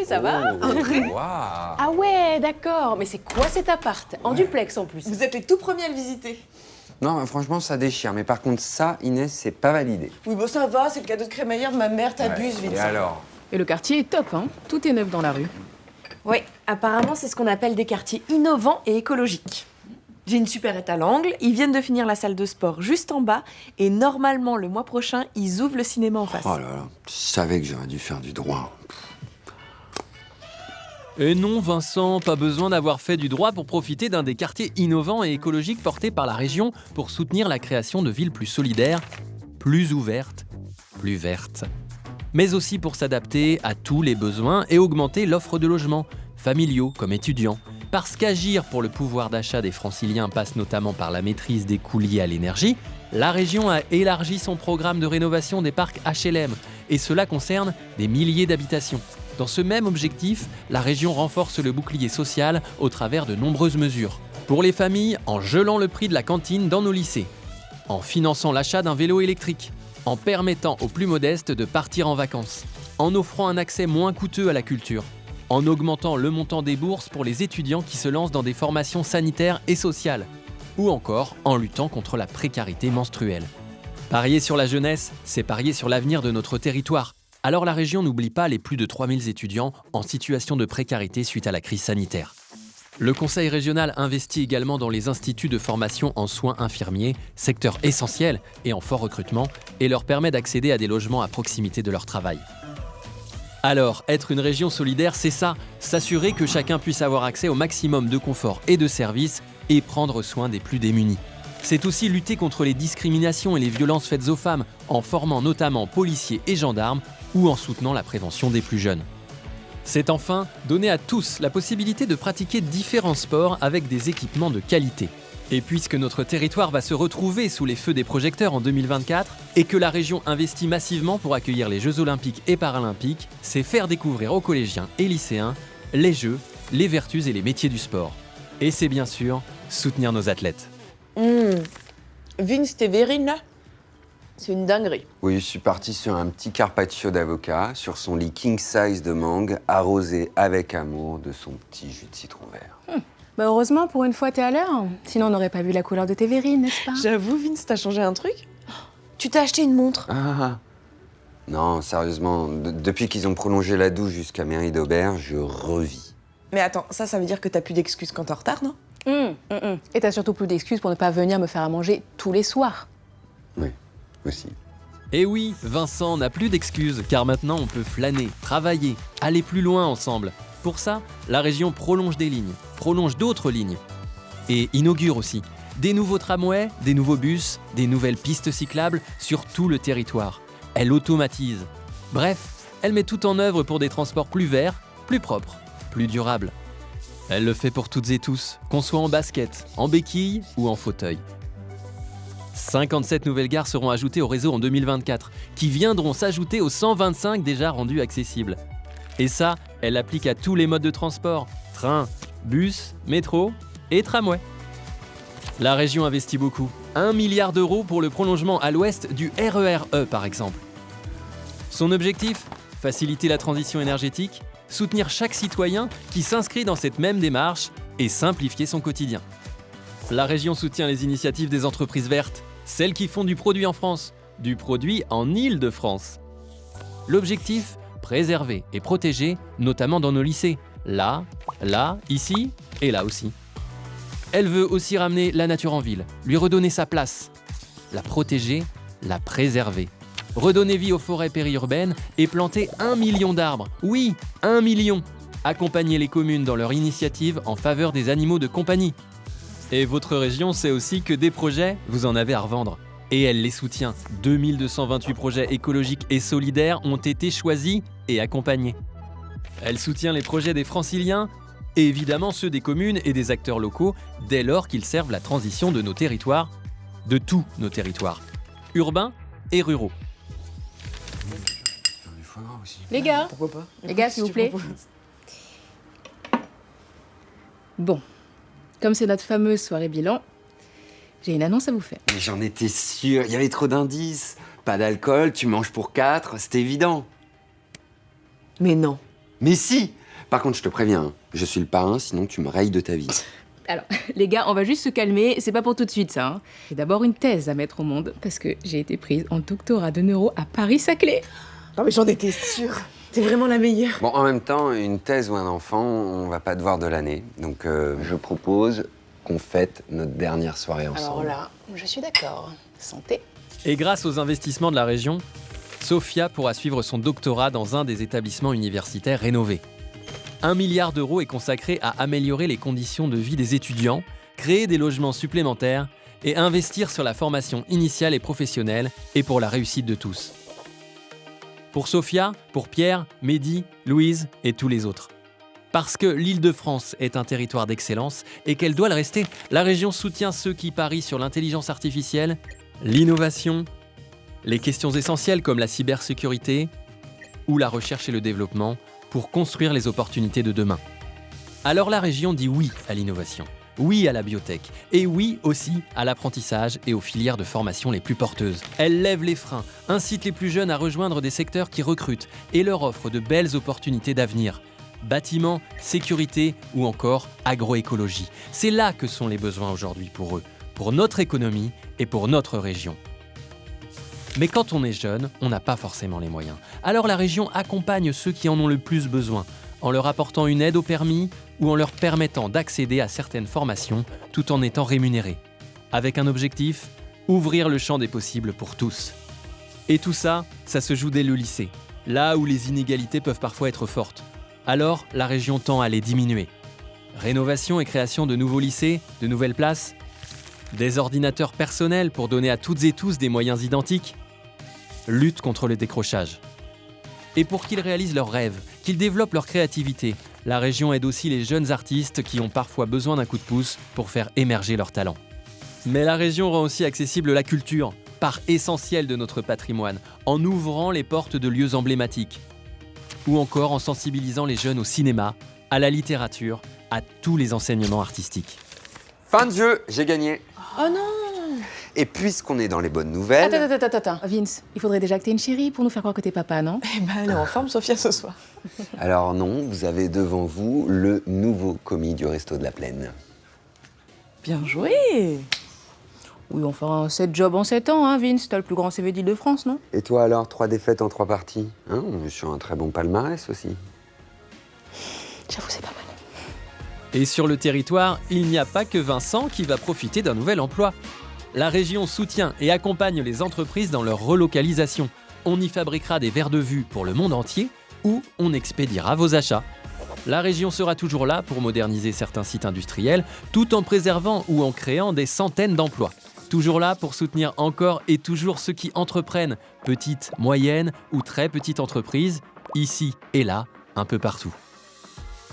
ça va? Waouh. Ah ouais, d'accord. Mais c'est quoi cet appart? En duplex en plus. Vous êtes les tout premiers à le visiter. Non, franchement, ça déchire. Mais par contre, ça, Inès, c'est pas validé. Oui, bon, ça va, c'est le cadeau de crémaillère de ma mère, t'abuses, Et Vincent. alors? Et le quartier est top, hein. Tout est neuf dans la rue. Oui, apparemment, c'est ce qu'on appelle des quartiers innovants et écologiques. J'ai une supérette à l'angle, ils viennent de finir la salle de sport juste en bas, et normalement, le mois prochain, ils ouvrent le cinéma en face. Oh là là, je savais que j'aurais dû faire du droit. Et non, Vincent, pas besoin d'avoir fait du droit pour profiter d'un des quartiers innovants et écologiques portés par la région pour soutenir la création de villes plus solidaires, plus ouvertes, plus vertes. Mais aussi pour s'adapter à tous les besoins et augmenter l'offre de logements, familiaux comme étudiants. Parce qu'agir pour le pouvoir d'achat des franciliens passe notamment par la maîtrise des coûts liés à l'énergie, la région a élargi son programme de rénovation des parcs HLM, et cela concerne des milliers d'habitations. Dans ce même objectif, la région renforce le bouclier social au travers de nombreuses mesures. Pour les familles, en gelant le prix de la cantine dans nos lycées, en finançant l'achat d'un vélo électrique, en permettant aux plus modestes de partir en vacances, en offrant un accès moins coûteux à la culture, en augmentant le montant des bourses pour les étudiants qui se lancent dans des formations sanitaires et sociales, ou encore en luttant contre la précarité menstruelle. Parier sur la jeunesse, c'est parier sur l'avenir de notre territoire. Alors la région n'oublie pas les plus de 3000 étudiants en situation de précarité suite à la crise sanitaire. Le conseil régional investit également dans les instituts de formation en soins infirmiers, secteur essentiel et en fort recrutement, et leur permet d'accéder à des logements à proximité de leur travail. Alors, être une région solidaire, c'est ça, s'assurer que chacun puisse avoir accès au maximum de confort et de services et prendre soin des plus démunis. C'est aussi lutter contre les discriminations et les violences faites aux femmes, en formant notamment policiers et gendarmes ou en soutenant la prévention des plus jeunes. C'est enfin donner à tous la possibilité de pratiquer différents sports avec des équipements de qualité. Et puisque notre territoire va se retrouver sous les feux des projecteurs en 2024 et que la région investit massivement pour accueillir les Jeux Olympiques et Paralympiques, c'est faire découvrir aux collégiens et lycéens les jeux, les vertus et les métiers du sport. Et c'est bien sûr soutenir nos athlètes. Vince, t'es Vérine, là? C'est une dinguerie. Oui, je suis parti sur un petit carpaccio d'avocat, sur son lit king size de mangue, arrosé avec amour de son petit jus de citron vert. Bah heureusement, pour une fois, t'es à l'heure. Sinon, on n'aurait pas vu la couleur de tes verrines, n'est-ce pas? J'avoue, Vince, t'as changé un truc? Tu t'as acheté une montre? Ah. Non, sérieusement, depuis qu'ils ont prolongé la douche jusqu'à Mairie d'Aubert, je revis. Mais attends, ça veut dire que t'as plus d'excuses quand t'es en retard, non? Et t'as surtout plus d'excuses pour ne pas venir me faire à manger tous les soirs. Oui, aussi. Et oui, Vincent n'a plus d'excuses, car maintenant on peut flâner, travailler, aller plus loin ensemble. Pour ça, la région prolonge des lignes, prolonge d'autres lignes. Et inaugure aussi des nouveaux tramways, des nouveaux bus, des nouvelles pistes cyclables sur tout le territoire. Elle automatise. Bref, elle met tout en œuvre pour des transports plus verts, plus propres, plus durables. Elle le fait pour toutes et tous, qu'on soit en basket, en béquille ou en fauteuil. 57 nouvelles gares seront ajoutées au réseau en 2024, qui viendront s'ajouter aux 125 déjà rendus accessibles. Et ça, elle l'applique à tous les modes de transport, train, bus, métro et tramway. La région investit beaucoup, 1 milliard d'euros pour le prolongement à l'ouest du RER-E par exemple. Son objectif ? Faciliter la transition énergétique, soutenir chaque citoyen qui s'inscrit dans cette même démarche et simplifier son quotidien. La région soutient les initiatives des entreprises vertes, celles qui font du produit en France, du produit en Île-de-France. L'objectif ? Préserver et protéger, notamment dans nos lycées. Là, ici et là aussi. Elle veut aussi ramener la nature en ville, lui redonner sa place. La protéger, la préserver. Redonner vie aux forêts périurbaines et planter 1 million d'arbres. Oui, 1 million. Accompagner les communes dans leur initiative en faveur des animaux de compagnie. Et votre région sait aussi que des projets, vous en avez à revendre. Et elle les soutient. 2228 projets écologiques et solidaires ont été choisis et accompagnés. Elle soutient les projets des franciliens et évidemment ceux des communes et des acteurs locaux dès lors qu'ils servent la transition de nos territoires, de tous nos territoires, urbains et ruraux. Les gars, Pourquoi pas? Les gars, s'il vous Tu plaît. proposes. Bon, comme c'est notre fameuse soirée bilan, j'ai une annonce à vous faire. Mais j'en étais sûr, il y avait trop d'indices. Pas d'alcool, tu manges pour 4, c'était évident. Mais non. Mais si! Par contre, je te préviens, hein, je suis le parrain, sinon tu me rayes de ta vie. Alors, les gars, on va juste se calmer, c'est pas pour tout de suite ça. Hein. J'ai d'abord une thèse à mettre au monde parce que j'ai été prise en doctorat de neuro à Paris-Saclay. Non mais j'en étais sûre. T'es vraiment la meilleure. Bon, en même temps, une thèse ou un enfant, on va pas devoir de l'année. Donc, je propose qu'on fête notre dernière soirée ensemble. Alors là, je suis d'accord. Santé. Et grâce aux investissements de la région, Sophia pourra suivre son doctorat dans un des établissements universitaires rénovés. 1 milliard d'euros est consacré à améliorer les conditions de vie des étudiants, créer des logements supplémentaires et investir sur la formation initiale et professionnelle et pour la réussite de tous. Pour Sophia, pour Pierre, Mehdi, Louise et tous les autres. Parce que l'Île-de-France est un territoire d'excellence et qu'elle doit le rester, la région soutient ceux qui parient sur l'intelligence artificielle, l'innovation, les questions essentielles comme la cybersécurité ou la recherche et le développement pour construire les opportunités de demain. Alors la région dit oui à l'innovation, oui à la biotech et oui aussi à l'apprentissage et aux filières de formation les plus porteuses. Elle lève les freins, incite les plus jeunes à rejoindre des secteurs qui recrutent et leur offre de belles opportunités d'avenir. Bâtiments, sécurité ou encore agroécologie. C'est là que sont les besoins aujourd'hui pour eux, pour notre économie et pour notre région. Mais quand on est jeune, on n'a pas forcément les moyens. Alors la région accompagne ceux qui en ont le plus besoin, en leur apportant une aide au permis ou en leur permettant d'accéder à certaines formations tout en étant rémunérés. Avec un objectif, ouvrir le champ des possibles pour tous. Et tout ça, ça se joue dès le lycée, là où les inégalités peuvent parfois être fortes. Alors la région tend à les diminuer. Rénovation et création de nouveaux lycées, de nouvelles places, des ordinateurs personnels pour donner à toutes et tous des moyens identiques, lutte contre le décrochage. Et pour qu'ils réalisent leurs rêves, qu'ils développent leur créativité, la région aide aussi les jeunes artistes qui ont parfois besoin d'un coup de pouce pour faire émerger leurs talents. Mais la région rend aussi accessible la culture, part essentielle de notre patrimoine, en ouvrant les portes de lieux emblématiques, ou encore en sensibilisant les jeunes au cinéma, à la littérature, à tous les enseignements artistiques. Fin de jeu, j'ai gagné. Oh non! Et puisqu'on est dans les bonnes nouvelles... Attends. Vince, il faudrait déjà que t'aies une chérie pour nous faire croire que t'es papa, non? Eh ben elle est en forme Sophia ce soir. Alors non, vous avez devant vous le nouveau commis du Resto de la Plaine. Bien joué! Oui, enfin, 7 jobs en 7 ans, hein, Vince. T'as le plus grand CV d'Île-de-France, non? Et toi alors, 3 défaites en 3 parties, hein? On est sur un très bon palmarès aussi. J'avoue, c'est pas mal. Et sur le territoire, il n'y a pas que Vincent qui va profiter d'un nouvel emploi. La région soutient et accompagne les entreprises dans leur relocalisation. On y fabriquera des verres de vue pour le monde entier ou on expédiera vos achats. La région sera toujours là pour moderniser certains sites industriels tout en préservant ou en créant des centaines d'emplois. Toujours là pour soutenir encore et toujours ceux qui entreprennent, petites, moyennes ou très petites entreprises, ici et là, un peu partout.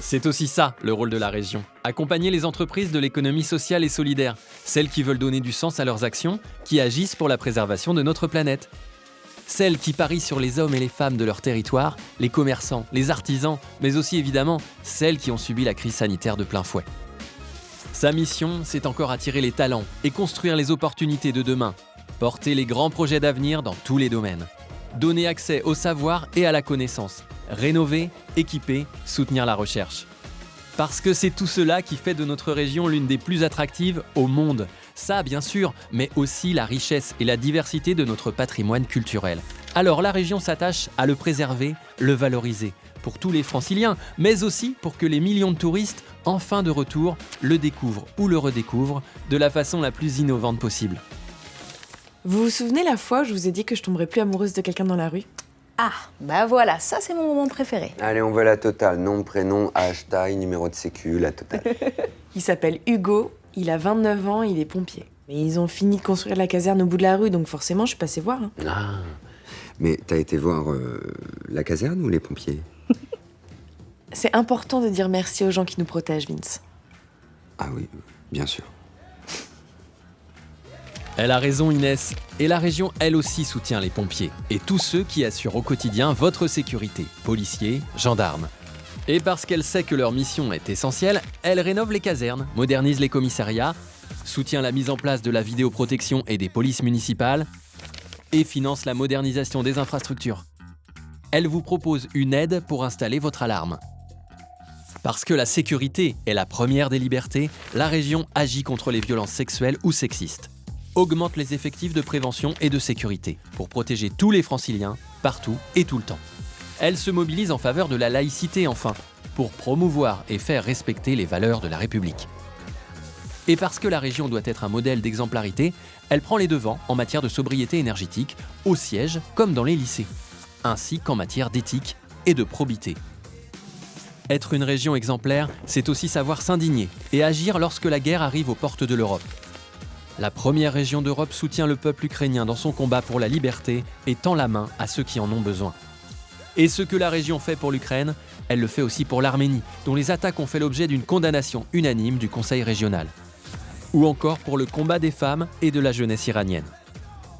C'est aussi ça, le rôle de la région. Accompagner les entreprises de l'économie sociale et solidaire, celles qui veulent donner du sens à leurs actions, qui agissent pour la préservation de notre planète. Celles qui parient sur les hommes et les femmes de leur territoire, les commerçants, les artisans, mais aussi évidemment celles qui ont subi la crise sanitaire de plein fouet. Sa mission, c'est encore attirer les talents et construire les opportunités de demain, porter les grands projets d'avenir dans tous les domaines, donner accès au savoir et à la connaissance, rénover, équiper, soutenir la recherche. Parce que c'est tout cela qui fait de notre région l'une des plus attractives au monde. Ça, bien sûr, mais aussi la richesse et la diversité de notre patrimoine culturel. Alors la région s'attache à le préserver, le valoriser, pour tous les franciliens, mais aussi pour que les millions de touristes, enfin de retour, le découvrent ou le redécouvrent de la façon la plus innovante possible. Vous vous souvenez la fois où je vous ai dit que je tomberais plus amoureuse de quelqu'un dans la rue? Ah, bah voilà, ça c'est mon moment préféré. Allez, on veut la totale. Nom, prénom, âge, taille, numéro de sécu, la totale. Il s'appelle Hugo, il a 29 ans, il est pompier. Mais ils ont fini de construire la caserne au bout de la rue, donc forcément je suis passée voir. Hein. Ah, mais t'as été voir la caserne ou les pompiers? C'est important de dire merci aux gens qui nous protègent, Vince. Ah oui, bien sûr. Elle a raison Inès, et la région elle aussi soutient les pompiers et tous ceux qui assurent au quotidien votre sécurité, policiers, gendarmes. Et parce qu'elle sait que leur mission est essentielle, elle rénove les casernes, modernise les commissariats, soutient la mise en place de la vidéoprotection et des polices municipales, et finance la modernisation des infrastructures. elle vous propose une aide pour installer votre alarme. Parce que la sécurité est la première des libertés, la région agit contre les violences sexuelles ou sexistes, augmente les effectifs de prévention et de sécurité pour protéger tous les franciliens, partout et tout le temps. Elle se mobilise en faveur de la laïcité enfin, pour promouvoir et faire respecter les valeurs de la République. Et parce que la région doit être un modèle d'exemplarité, elle prend les devants en matière de sobriété énergétique, au siège comme dans les lycées, ainsi qu'en matière d'éthique et de probité. Être une région exemplaire, c'est aussi savoir s'indigner et agir lorsque la guerre arrive aux portes de l'Europe. La première région d'Europe soutient le peuple ukrainien dans son combat pour la liberté et tend la main à ceux qui en ont besoin. Et ce que la région fait pour l'Ukraine, elle le fait aussi pour l'Arménie, dont les attaques ont fait l'objet d'une condamnation unanime du Conseil régional. Ou encore pour le combat des femmes et de la jeunesse iranienne.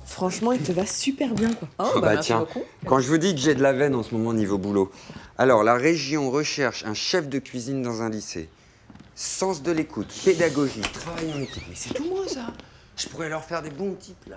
Franchement, il te va super bien, quoi. Oh, Bah merci tiens, beaucoup. quand je vous dis que j'ai de la veine en ce moment niveau boulot. Alors, la région recherche un chef de cuisine dans un lycée. Sens de l'écoute, pédagogie, travail en équipe. Mais c'est tout moi, ça. Je pourrais leur faire des bons petits plats.